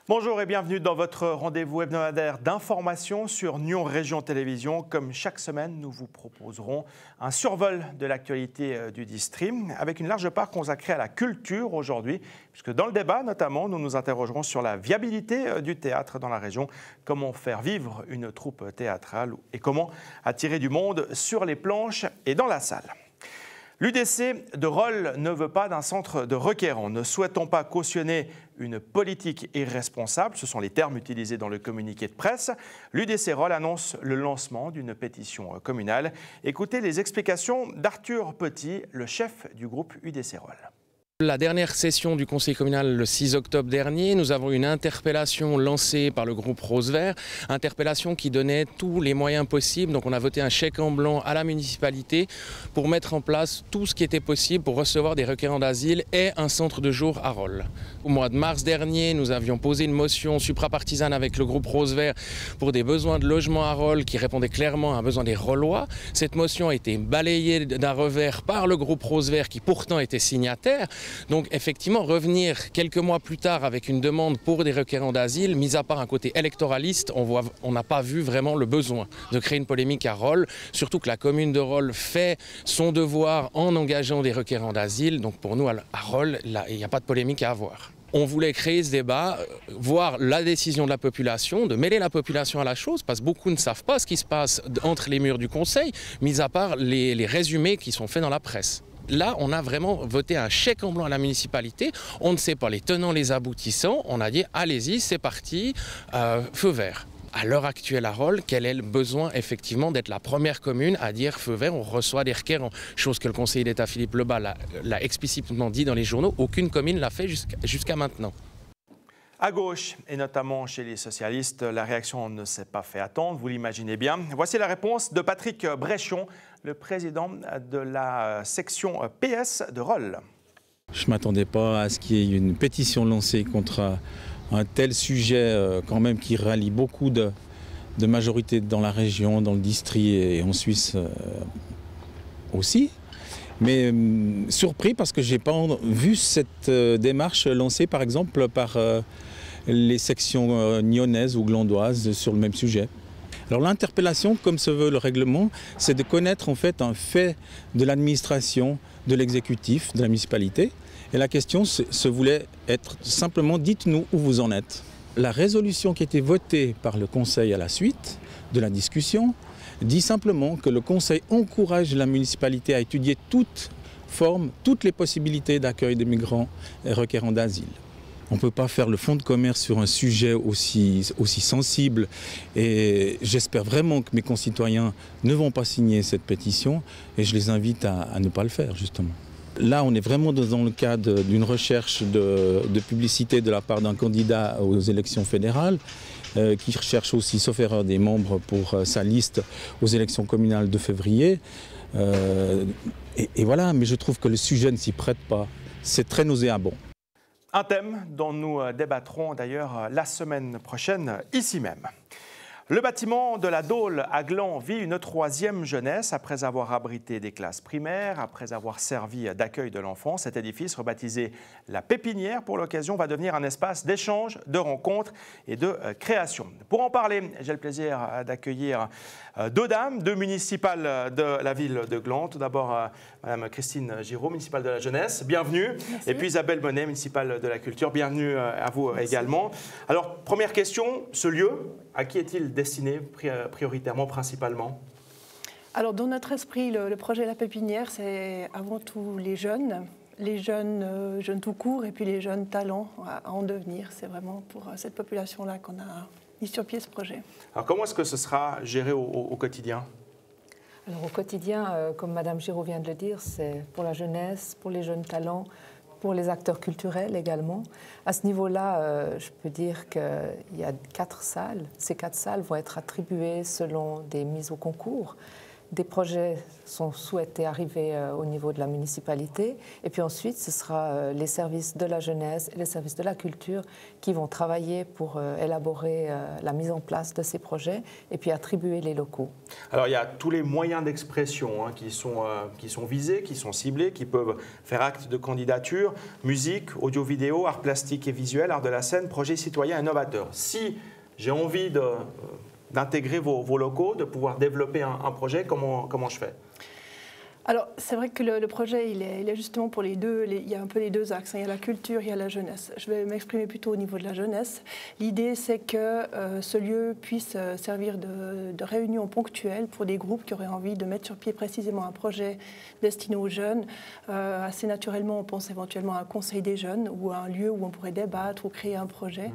Bonjour et bienvenue dans votre rendez-vous hebdomadaire d'information sur Nyon Région Télévision. Comme chaque semaine, nous vous proposerons un survol de l'actualité du district avec une large part consacrée à la culture aujourd'hui, puisque dans le débat notamment, nous nous interrogerons sur la viabilité du théâtre dans la région, comment faire vivre une troupe théâtrale et comment attirer du monde sur les planches et dans la salle. L'UDC de Rolle ne veut pas d'un centre de requérants. Ne souhaitons pas cautionner une politique irresponsable, ce sont les termes utilisés dans le communiqué de presse. L'UDC Rolle annonce le lancement d'une pétition communale. Écoutez les explications d'Arthur Petit, le chef du groupe UDC Rolle. La dernière session du conseil communal le 6 octobre dernier, nous avons une interpellation lancée par le groupe Rose Vert, interpellation qui donnait tous les moyens possibles. Donc on a voté un chèque en blanc à la municipalité pour mettre en place tout ce qui était possible pour recevoir des requérants d'asile et un centre de jour à Rolle. Au mois de mars dernier, nous avions posé une motion suprapartisane avec le groupe Rose Vert pour des besoins de logement à Rolle qui répondaient clairement à un besoin des Rollois. Cette motion a été balayée d'un revers par le groupe Rose Vert qui pourtant était signataire. Donc effectivement, revenir quelques mois plus tard avec une demande pour des requérants d'asile, mis à part un côté électoraliste, on n'a pas vu vraiment le besoin de créer une polémique à Rolle, surtout que la commune de Rolle fait son devoir en engageant des requérants d'asile. Donc pour nous, à Rolle, il n'y a pas de polémique à avoir. On voulait créer ce débat, voir la décision de la population, de mêler la population à la chose, parce que beaucoup ne savent pas ce qui se passe entre les murs du conseil, mis à part les résumés qui sont faits dans la presse. Là, on a vraiment voté un chèque en blanc à la municipalité. On ne sait pas les tenants, les aboutissants. On a dit, allez-y, c'est parti, feu vert. À l'heure actuelle à Rolle, quel est le besoin effectivement d'être la première commune à dire feu vert, on reçoit des requérants, chose que le conseiller d'État Philippe Lebas l'a explicitement dit dans les journaux, aucune commune l'a fait jusqu'à maintenant. À gauche, et notamment chez les socialistes, la réaction ne s'est pas fait attendre, vous l'imaginez bien. Voici la réponse de Patrick Bréchon, le président de la section PS de Rolle. Je ne m'attendais pas à ce qu'il y ait une pétition lancée contre un tel sujet quand même qui rallie beaucoup de majorités dans la région, dans le district et en Suisse aussi. Mais surpris parce que je n'ai pas vu cette démarche lancée par exemple par les sections nyonnaises ou glandoises sur le même sujet. Alors l'interpellation, comme se veut le règlement, c'est de connaître en fait un fait de l'administration, de l'exécutif, de la municipalité. Et la question se voulait être simplement, dites-nous où vous en êtes. La résolution qui a été votée par le Conseil à la suite de la discussion dit simplement que le Conseil encourage la municipalité à étudier toutes les possibilités d'accueil des migrants et requérants d'asile. On ne peut pas faire le fonds de commerce sur un sujet aussi sensible et j'espère vraiment que mes concitoyens ne vont pas signer cette pétition et je les invite à ne pas le faire justement. Là, on est vraiment dans le cadre d'une recherche de publicité de la part d'un candidat aux élections fédérales qui recherche aussi, sauf erreur, des membres pour sa liste aux élections communales de février. Et voilà, mais je trouve que le sujet ne s'y prête pas. C'est très nauséabond. Un thème dont nous débattrons d'ailleurs la semaine prochaine, ici même. Le bâtiment de la Dôle à Gland vit une troisième jeunesse après avoir abrité des classes primaires, après avoir servi d'accueil de l'enfant. Cet édifice, rebaptisé la Pépinière pour l'occasion, va devenir un espace d'échange, de rencontres et de création. Pour en parler, j'ai le plaisir d'accueillir deux dames, deux municipales de la ville de Gland. Tout d'abord, Madame Christine Giraud, municipale de la jeunesse, bienvenue. Merci. Et puis Isabelle Bonnet, municipale de la culture, bienvenue à vous. Merci. Également. Alors, première question, ce lieu, à qui est-il destiné prioritairement, principalement? Alors, dans notre esprit, le projet La Pépinière, c'est avant tout les jeunes tout court, et puis les jeunes talents à en devenir. C'est vraiment pour cette population-là qu'on a mis sur pied ce projet. Alors, comment est-ce que ce sera géré au quotidien? Alors, au quotidien, comme Madame Giraud vient de le dire, c'est pour la jeunesse, pour les jeunes talents, pour les acteurs culturels également. À ce niveau-là, je peux dire qu'il y a 4 salles. Ces 4 salles vont être attribuées selon des mises au concours. Des projets sont souhaités arriver au niveau de la municipalité et puis ensuite ce sera les services de la jeunesse et les services de la culture qui vont travailler pour élaborer la mise en place de ces projets et puis attribuer les locaux. Alors il y a tous les moyens d'expression qui sont visés, qui sont ciblés, qui peuvent faire acte de candidature, musique, audio-vidéo, art plastique et visuel, art de la scène, projet citoyen innovateur. Si j'ai envie d'intégrer vos locaux, de pouvoir développer un projet, comment je fais ? Alors, c'est vrai que le projet, il est justement pour les deux, il y a un peu les deux axes. Il y a la culture, il y a la jeunesse. Je vais m'exprimer plutôt au niveau de la jeunesse. L'idée, c'est que ce lieu puisse servir de réunion ponctuelle pour des groupes qui auraient envie de mettre sur pied précisément un projet destiné aux jeunes. Assez naturellement, on pense éventuellement à un conseil des jeunes ou à un lieu où on pourrait débattre ou créer un projet.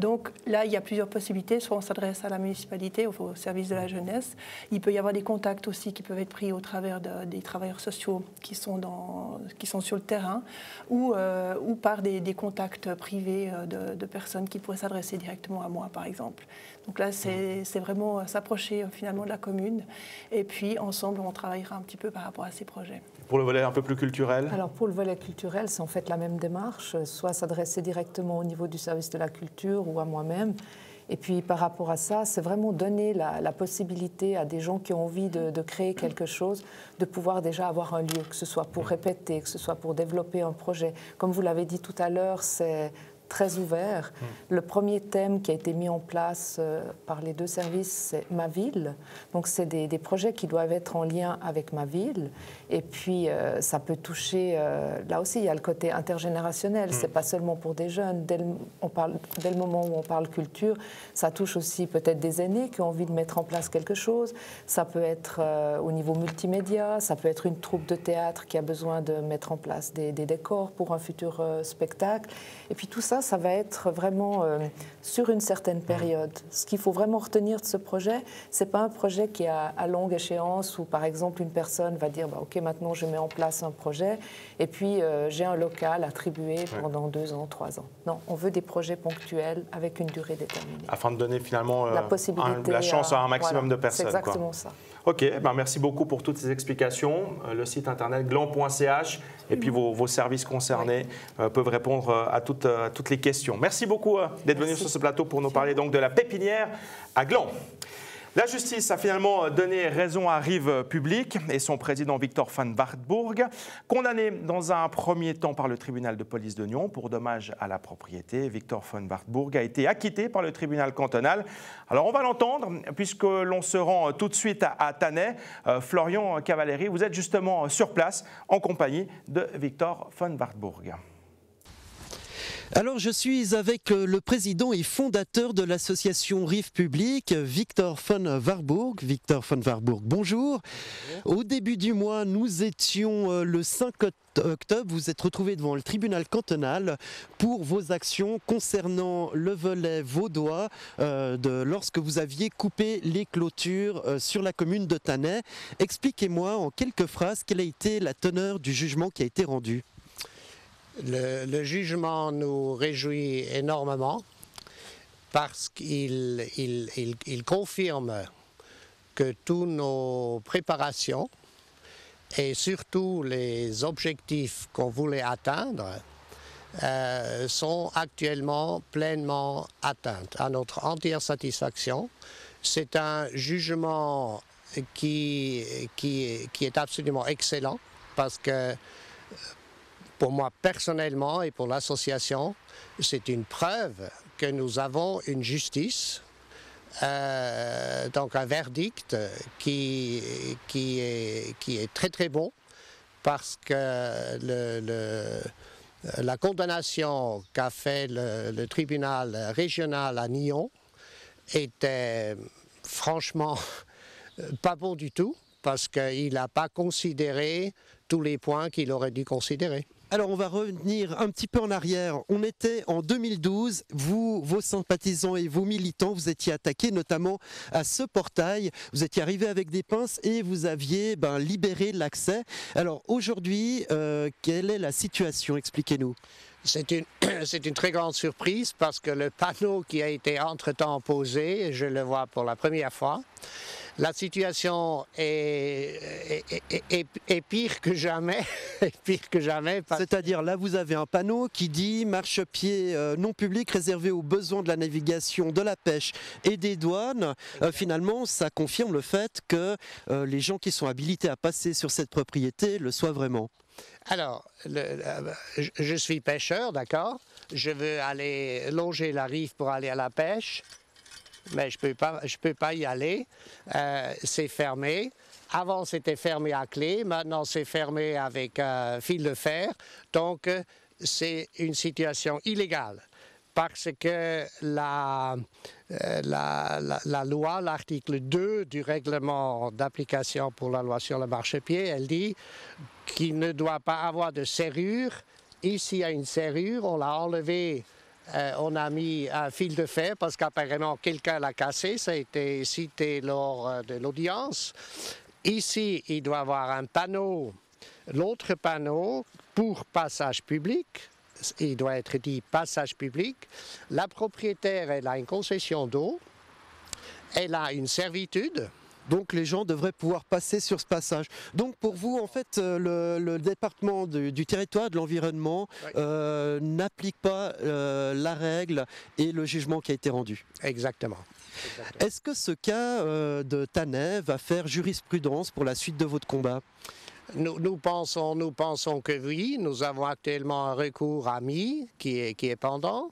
Donc là, il y a plusieurs possibilités. Soit on s'adresse à la municipalité, au service de la jeunesse. Il peut y avoir des contacts aussi qui peuvent être pris au travers des travailleurs sociaux qui sont sur le terrain ou par des contacts privés de personnes qui pourraient s'adresser directement à moi, par exemple. Donc là, c'est vraiment s'approcher finalement de la commune et puis ensemble, on travaillera un petit peu par rapport à ces projets. Pour le volet un peu plus culturel ? Alors pour le volet culturel, c'est en fait la même démarche, soit s'adresser directement au niveau du service de la culture ou à moi-même. Et puis par rapport à ça, c'est vraiment donner la possibilité à des gens qui ont envie de créer quelque chose, de pouvoir déjà avoir un lieu, que ce soit pour répéter, que ce soit pour développer un projet. Comme vous l'avez dit tout à l'heure, c'est très ouvert. Le premier thème qui a été mis en place par les deux services, c'est ma ville. Donc c'est des projets qui doivent être en lien avec ma ville. Et puis ça peut toucher, là aussi il y a le côté intergénérationnel, c'est pas seulement pour des jeunes. Dès le moment où on parle culture, ça touche aussi peut-être des aînés qui ont envie de mettre en place quelque chose. Ça peut être au niveau multimédia, ça peut être une troupe de théâtre qui a besoin de mettre en place des décors pour un futur spectacle. Et puis tout ça, ça va être vraiment sur une certaine période. Ce qu'il faut vraiment retenir de ce projet, c'est pas un projet qui est à longue échéance où, par exemple, une personne va dire OK, maintenant je mets en place un projet et puis j'ai un local attribué pendant 2 ans, 3 ans. Non, on veut des projets ponctuels avec une durée déterminée. Afin de donner finalement la chance à un maximum de personnes. C'est exactement ça. Ok, merci beaucoup pour toutes ces explications. Le site internet gland.ch et puis vos services concernés peuvent répondre à toutes les questions. Merci beaucoup d'être venu sur ce plateau pour nous parler donc de la pépinière à Gland. La justice a finalement donné raison à Rive Publique et son président Victor van Wartburg, condamné dans un premier temps par le tribunal de police de Nyon pour dommages à la propriété. Victor van Wartburg a été acquitté par le tribunal cantonal. Alors on va l'entendre puisque l'on se rend tout de suite à Tannay. Florian Cavalieri, vous êtes justement sur place en compagnie de Victor van Wartburg. Alors je suis avec le président et fondateur de l'association Rive Publique, Victor van Wartburg. Victor van Wartburg, bonjour. Au début du mois, nous étions le 5 octobre, vous êtes retrouvé devant le tribunal cantonal pour vos actions concernant le volet vaudois lorsque vous aviez coupé les clôtures sur la commune de Tannay. Expliquez-moi en quelques phrases quelle a été la teneur du jugement qui a été rendu. Le jugement nous réjouit énormément parce qu'il confirme que toutes nos préparations et surtout les objectifs qu'on voulait atteindre sont actuellement pleinement atteints à notre entière satisfaction. C'est un jugement qui est absolument excellent parce que pour moi personnellement et pour l'association, c'est une preuve que nous avons une justice, donc un verdict qui est très très bon parce que la condamnation qu'a fait le tribunal régional à Nyon était franchement pas bon du tout parce qu'il n'a pas considéré tous les points qu'il aurait dû considérer. Alors on va revenir un petit peu en arrière. On était en 2012, vous, vos sympathisants et vos militants, vous étiez attaqués notamment à ce portail. Vous étiez arrivés avec des pinces et vous aviez libéré l'accès. Alors aujourd'hui, quelle est la situation? Expliquez-nous. C'est une très grande surprise parce que le panneau qui a été entre-temps posé, je le vois pour la première fois, La situation est pire que jamais. Pire que jamais. C'est-à-dire là, vous avez un panneau qui dit marchepied non public réservé aux besoins de la navigation, de la pêche et des douanes. Finalement, ça confirme le fait que les gens qui sont habilités à passer sur cette propriété le soient vraiment. Alors, je suis pêcheur, d'accord? Je veux aller longer la rive pour aller à la pêche, mais je peux pas y aller. C'est fermé. Avant, c'était fermé à clé. Maintenant, c'est fermé avec fil de fer. Donc, c'est une situation illégale. Parce que la loi, l'article 2 du règlement d'application pour la loi sur le marchepied, elle dit qu'il ne doit pas avoir de serrure. Ici, il y a une serrure, on l'a enlevée, on a mis un fil de fer parce qu'apparemment quelqu'un l'a cassé, ça a été cité lors de l'audience. Ici, il doit y avoir un panneau, l'autre panneau pour passage public. Il doit être dit passage public. La propriétaire, elle a une concession d'eau, elle a une servitude. Donc les gens devraient pouvoir passer sur ce passage. Donc pour vous, en fait, le département du territoire, de l'environnement, n'applique pas la règle et le jugement qui a été rendu. Exactement. Est-ce que ce cas de Tannay va faire jurisprudence pour la suite de votre combat ? Nous pensons que oui. Nous avons actuellement un recours à My qui est pendant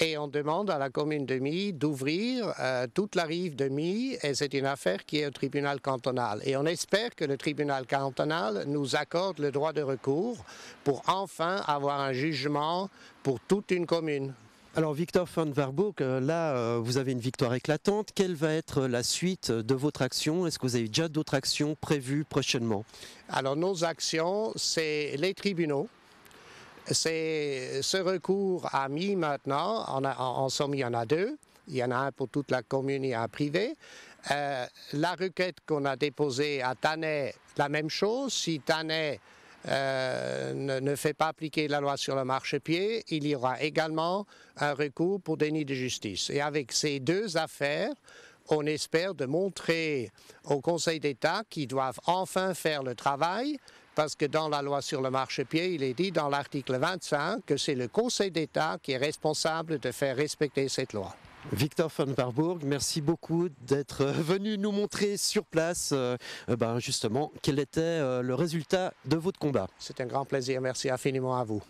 et on demande à la commune de My d'ouvrir toute la rive de My et c'est une affaire qui est au tribunal cantonal. Et on espère que le tribunal cantonal nous accorde le droit de recours pour enfin avoir un jugement pour toute une commune. Alors Victor van Warburg, là vous avez une victoire éclatante. Quelle va être la suite de votre action? Est-ce que vous avez déjà d'autres actions prévues prochainement? Alors nos actions, c'est les tribunaux. C'est ce recours à My maintenant. En somme, il y en a deux. Il y en a un pour toute la commune et un privé. La requête qu'on a déposée à Tannay, la même chose. Si Tannay ne fait pas appliquer la loi sur le marchepied, il y aura également un recours pour déni de justice. Et avec ces deux affaires, on espère de montrer au Conseil d'État qu'ils doivent enfin faire le travail, parce que dans la loi sur le marchepied, il est dit dans l'article 25 que c'est le Conseil d'État qui est responsable de faire respecter cette loi. Victor van Warburg, merci beaucoup d'être venu nous montrer sur place justement quel était le résultat de votre combat. C'est un grand plaisir, merci infiniment à vous.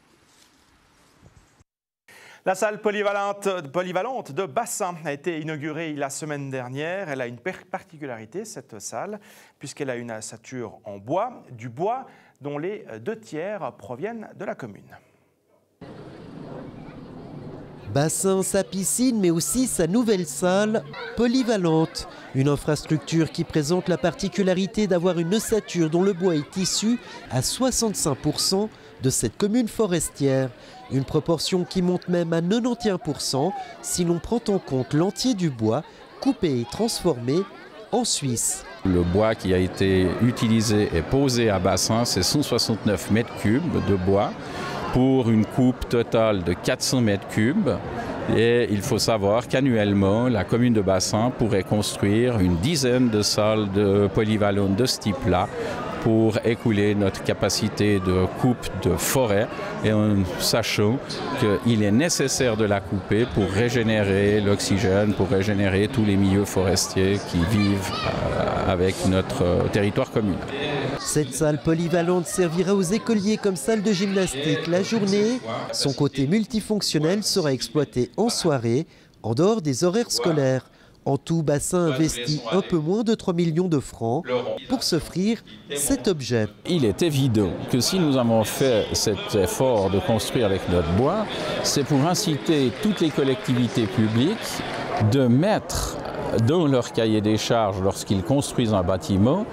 La salle polyvalente de Bassin a été inaugurée la semaine dernière. Elle a une particularité, cette salle, puisqu'elle a une ossature en bois, du bois dont les 2/3 proviennent de la commune. Bassin, sa piscine, mais aussi sa nouvelle salle polyvalente. Une infrastructure qui présente la particularité d'avoir une ossature dont le bois est issu à 65% de cette commune forestière. Une proportion qui monte même à 91% si l'on prend en compte l'entier du bois coupé et transformé en Suisse. Le bois qui a été utilisé et posé à Bassin, c'est 169 mètres cubes de bois pour une coupe totale de 400 mètres cubes. Et il faut savoir qu'annuellement, la commune de Bassin pourrait construire une dizaine de salles de polyvalentes de ce type-là pour écouler notre capacité de coupe de forêt et en sachant qu'il est nécessaire de la couper pour régénérer l'oxygène, pour régénérer tous les milieux forestiers qui vivent avec notre territoire communal. Cette salle polyvalente servira aux écoliers comme salle de gymnastique la journée. Son côté multifonctionnel sera exploité en soirée, en dehors des horaires scolaires. En tout, Bassin investit un peu moins de 3 millions de francs pour s'offrir cet objet. Il est évident que si nous avons fait cet effort de construire avec notre bois, c'est pour inciter toutes les collectivités publiques de mettre dans leur cahier des charges lorsqu'ils construisent un bâtiment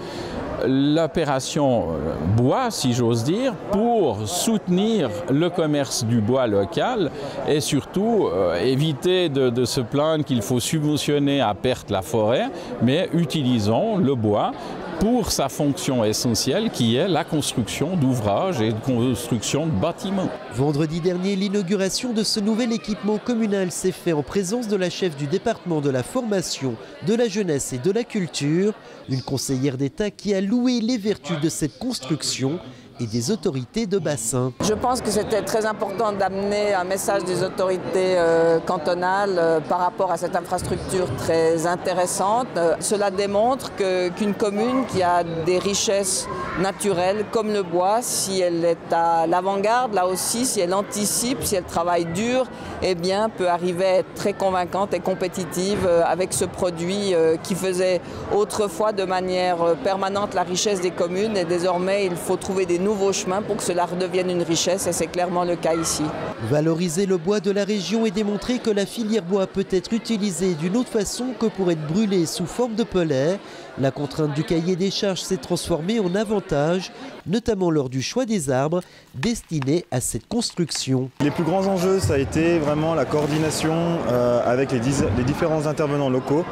l'opération bois, si j'ose dire, pour soutenir le commerce du bois local et surtout éviter de se plaindre qu'il faut subventionner à perte la forêt, mais utilisons le bois pour sa fonction essentielle qui est la construction d'ouvrages et de construction de bâtiments. Vendredi dernier, l'inauguration de ce nouvel équipement communal s'est fait en présence de la chef du département de la formation, de la jeunesse et de la culture, une conseillère d'État qui a loué les vertus de cette construction et des autorités de bassin. Je pense que c'était très important d'amener un message des autorités cantonales par rapport à cette infrastructure très intéressante. Cela démontre qu'une commune qui a des richesses naturelles comme le bois, si elle est à l'avant-garde, là aussi, si elle anticipe, si elle travaille dur, eh bien, peut arriver à être très convaincante et compétitive avec ce produit qui faisait autrefois de manière permanente la richesse des communes. Et désormais, il faut trouver des nouveaux chemins pour que cela redevienne une richesse, et c'est clairement le cas ici. Valoriser le bois de la région et démontrer que la filière bois peut être utilisée d'une autre façon que pour être brûlée sous forme de pellet. La contrainte du cahier des charges s'est transformée en avantage, notamment lors du choix des arbres destinés à cette construction. Les plus grands enjeux, ça a été vraiment la coordination avec les différents intervenants locaux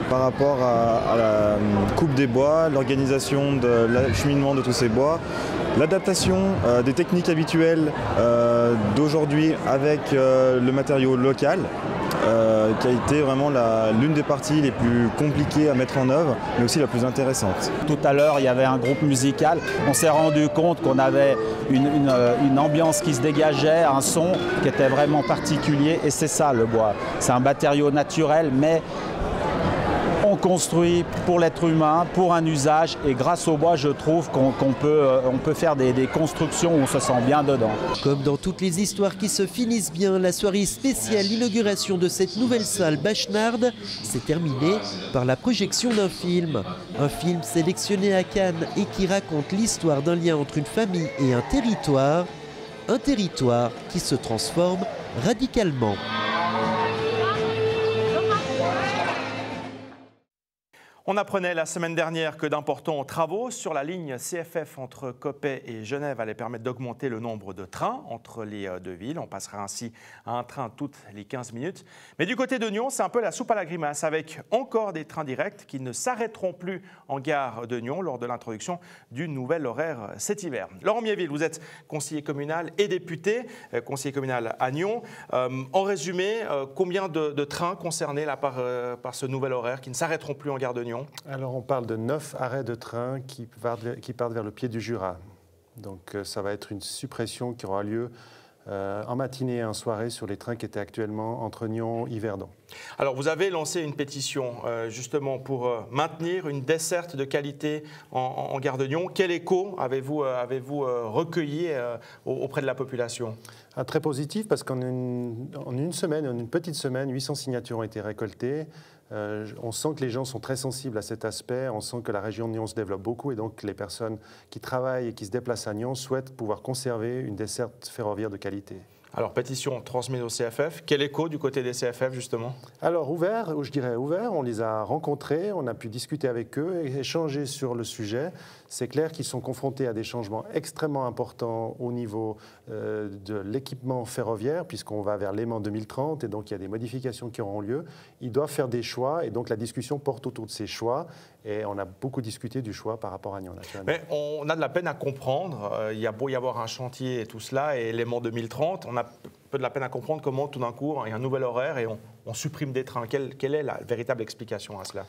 par rapport à la coupe des bois, l'organisation de l'acheminement de tous ces bois, l'adaptation des techniques habituelles d'aujourd'hui avec le matériau local. Qui a été vraiment l'une des parties les plus compliquées à mettre en œuvre, mais aussi la plus intéressante. Tout à l'heure, il y avait un groupe musical. On s'est rendu compte qu'on avait une ambiance qui se dégageait, un son qui était vraiment particulier, et c'est ça le bois. C'est un matériau naturel, mais on construit pour l'être humain, pour un usage, et grâce au bois, je trouve qu'on peut faire des constructions où on se sent bien dedans. Comme dans toutes les histoires qui se finissent bien, la soirée spéciale inauguration de cette nouvelle salle Bachenard s'est terminée par la projection d'un film. Un film sélectionné à Cannes et qui raconte l'histoire d'un lien entre une famille et un territoire qui se transforme radicalement. On apprenait la semaine dernière que d'importants travaux sur la ligne CFF entre Coppet et Genève allaient permettre d'augmenter le nombre de trains entre les deux villes. On passera ainsi à un train toutes les 15 minutes. Mais du côté de Nyon, c'est un peu la soupe à la grimace, avec encore des trains directs qui ne s'arrêteront plus en gare de Nyon lors de l'introduction du nouvel horaire cet hiver. Laurent Miéville, vous êtes conseiller communal et député, conseiller communal à Nyon. En résumé, combien de trains concernés là, par ce nouvel horaire qui ne s'arrêteront plus en gare de Nyon ? Alors on parle de 9 arrêts de train qui partent vers le pied du Jura. Donc ça va être une suppression qui aura lieu en matinée et en soirée sur les trains qui étaient actuellement entre Nyon et Yverdon. Alors vous avez lancé une pétition justement pour maintenir une desserte de qualité en gare de Nyon. Quel écho avez-vous recueilli auprès de la population ? Très positif, parce qu'en une petite semaine, 800 signatures ont été récoltées. On sent que les gens sont très sensibles à cet aspect, on sent que la région de Nyon se développe beaucoup, et donc les personnes qui travaillent et qui se déplacent à Nyon souhaitent pouvoir conserver une desserte ferroviaire de qualité. Alors, pétition transmise au CFF. Quel écho du côté des CFF, justement ? Alors, ouvert, je dirais ouvert. On les a rencontrés, on a pu discuter avec eux et échanger sur le sujet. C'est clair qu'ils sont confrontés à des changements extrêmement importants au niveau de l'équipement ferroviaire, puisqu'on va vers Léman 2030, et donc il y a des modifications qui auront lieu. Ils doivent faire des choix, et donc la discussion porte autour de ces choix. Et on a beaucoup discuté du choix par rapport à Nyon, naturellement. Mais on a de la peine à comprendre. Il y a beau y avoir un chantier et tout cela, et Léman 2030, on a peu de la peine à comprendre comment tout d'un coup il y a un nouvel horaire et on supprime des trains. Quelle est la véritable explication à cela ?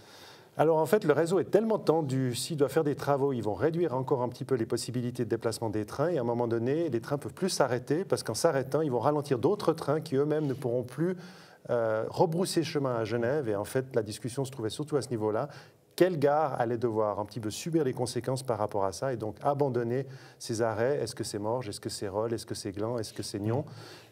Alors en fait, le réseau est tellement tendu, s'il doit faire des travaux, ils vont réduire encore un petit peu les possibilités de déplacement des trains, et à un moment donné, les trains ne peuvent plus s'arrêter, parce qu'en s'arrêtant, ils vont ralentir d'autres trains qui eux-mêmes ne pourront plus rebrousser chemin à Genève. Et en fait, la discussion se trouvait surtout à ce niveau-là. Quelle gare allait devoir un petit peu subir les conséquences par rapport à ça, et donc abandonner ces arrêts? Est-ce que c'est Morges? Est-ce que c'est Rolle? Est-ce que c'est Gland? Est-ce que c'est Nyon?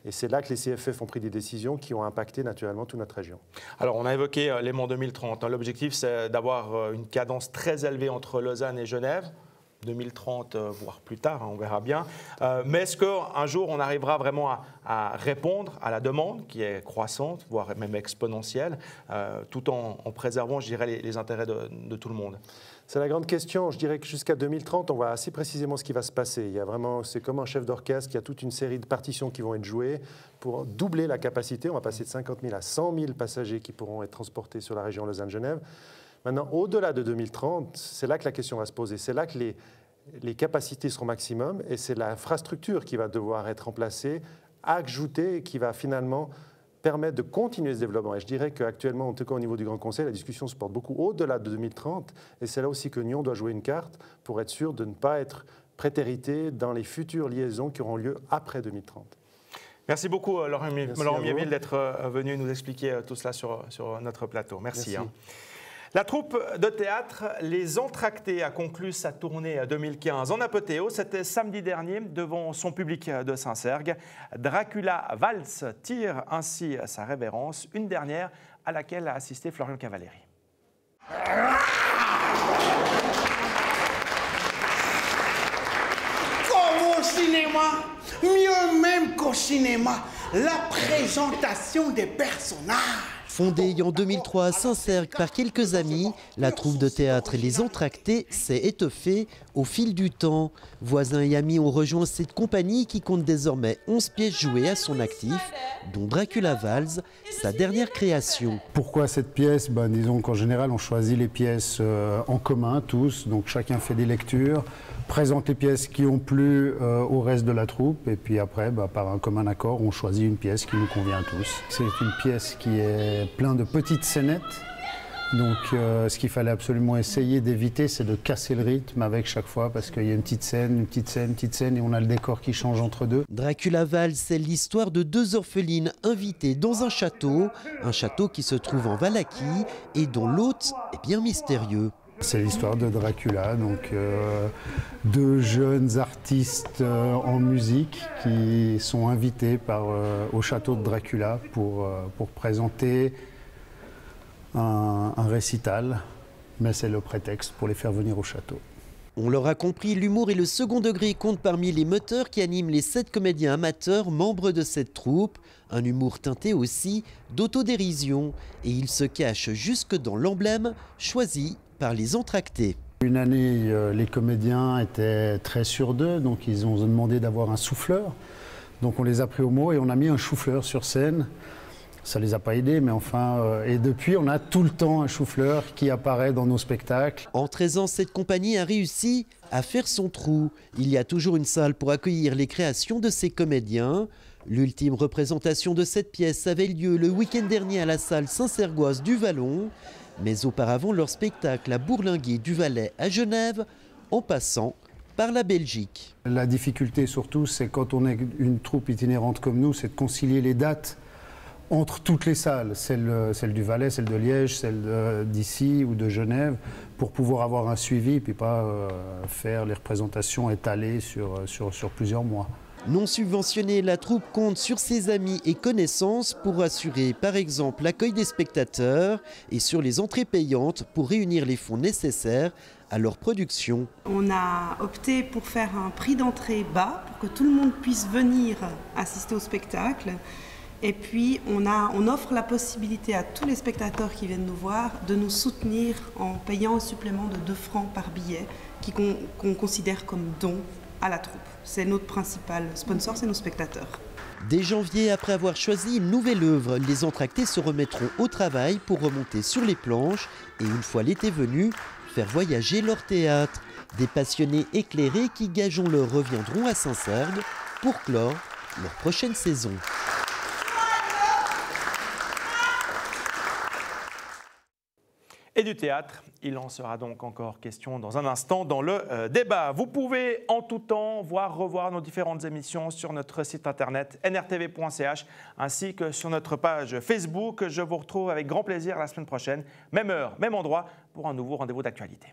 Et c'est là que les CFF ont pris des décisions qui ont impacté naturellement toute notre région. Alors on a évoqué Léman 2030. L'objectif, c'est d'avoir une cadence très élevée entre Lausanne et Genève. 2030, voire plus tard, on verra bien. Mais est-ce qu'un jour, on arrivera vraiment à répondre à la demande qui est croissante, voire même exponentielle, tout en préservant, je dirais, les intérêts de tout le monde? C'est la grande question. Je dirais que jusqu'à 2030, on voit assez précisément ce qui va se passer. Il y a vraiment, c'est comme un chef d'orchestre, il y a toute une série de partitions qui vont être jouées pour doubler la capacité. On va passer de 50 000 à 100 000 passagers qui pourront être transportés sur la région Lausanne-Genève. Maintenant, au-delà de 2030, c'est là que la question va se poser. C'est là que les capacités seront maximum et c'est l'infrastructure qui va devoir être remplacée, ajoutée, qui va finalement permettre de continuer ce développement. Et je dirais qu'actuellement, en tout cas au niveau du Grand Conseil, la discussion se porte beaucoup au-delà de 2030 et c'est là aussi que Nyon doit jouer une carte pour être sûr de ne pas être prétérité dans les futures liaisons qui auront lieu après 2030. Merci beaucoup Laurent Miéville d'être venu nous expliquer tout cela sur notre plateau. Merci. La troupe de théâtre Les Entractés a conclu sa tournée 2015 en apothéose. C'était samedi dernier devant son public de Saint-Sergue. Dracula Valse tire ainsi sa révérence, une dernière à laquelle a assisté Florian Cavalleri. Comme au cinéma, mieux même qu'au cinéma, la présentation des personnages. Fondée en 2003 à Saint-Sergue par quelques amis, la troupe de théâtre Les Entractés s'est étoffée au fil du temps. Voisins et amis ont rejoint cette compagnie qui compte désormais 11 pièces jouées à son actif, dont Dracula Valse, sa dernière création. Pourquoi cette pièce? Disons qu'en général, on choisit les pièces en commun, tous, donc chacun fait des lectures, présente les pièces qui ont plu au reste de la troupe, et puis après, par un commun accord, on choisit une pièce qui nous convient à tous. C'est une pièce qui est pleine de petites scénettes, donc ce qu'il fallait absolument essayer d'éviter, c'est de casser le rythme avec chaque fois, parce qu'il y a une petite scène, une petite scène, une petite scène, et on a le décor qui change entre deux. Dracula Valse, c'est l'histoire de deux orphelines invitées dans un château qui se trouve en Valachie, et dont l'hôte est bien mystérieux. C'est l'histoire de Dracula, donc deux jeunes artistes en musique qui sont invités au château de Dracula pour présenter un récital, mais c'est le prétexte pour les faire venir au château. On l'aura compris, l'humour et le second degré comptent parmi les moteurs qui animent les 7 comédiens amateurs membres de cette troupe. Un humour teinté aussi d'autodérision, et il se cache jusque dans l'emblème choisi par Les Entractés. Une année, les comédiens étaient très sûrs d'eux, donc ils ont demandé d'avoir un souffleur. Donc on les a pris au mot et on a mis un souffleur sur scène. Ça ne les a pas aidés, mais enfin... et depuis, on a tout le temps un souffleur qui apparaît dans nos spectacles. En 13 ans, cette compagnie a réussi à faire son trou. Il y a toujours une salle pour accueillir les créations de ces comédiens. L'ultime représentation de cette pièce avait lieu le week-end dernier à la salle Saint-Sergoise du Vallon. Mais auparavant, leur spectacle a bourlingué du Valais à Genève, en passant par la Belgique. La difficulté surtout, c'est quand on est une troupe itinérante comme nous, c'est de concilier les dates entre toutes les salles, celle du Valais, celle de Liège, celle d'ici ou de Genève, pour pouvoir avoir un suivi et puis pas faire les représentations étalées sur plusieurs mois. Non subventionnée, la troupe compte sur ses amis et connaissances pour assurer par exemple l'accueil des spectateurs et sur les entrées payantes pour réunir les fonds nécessaires à leur production. On a opté pour faire un prix d'entrée bas pour que tout le monde puisse venir assister au spectacle. Et puis on offre la possibilité à tous les spectateurs qui viennent nous voir de nous soutenir en payant un supplément de 2 francs par billet qu'on considère comme don à la troupe. C'est notre principal sponsor, c'est nos spectateurs. Dès janvier, après avoir choisi une nouvelle œuvre, les Entractés se remettront au travail pour remonter sur les planches et une fois l'été venu, faire voyager leur théâtre. Des passionnés éclairés qui, gageons-le, reviendront à Saint-Sergue pour clore leur prochaine saison. Et du théâtre, il en sera donc encore question dans un instant dans le débat. Vous pouvez en tout temps revoir nos différentes émissions sur notre site internet nrtv.ch ainsi que sur notre page Facebook. Je vous retrouve avec grand plaisir la semaine prochaine, même heure, même endroit, pour un nouveau rendez-vous d'actualité.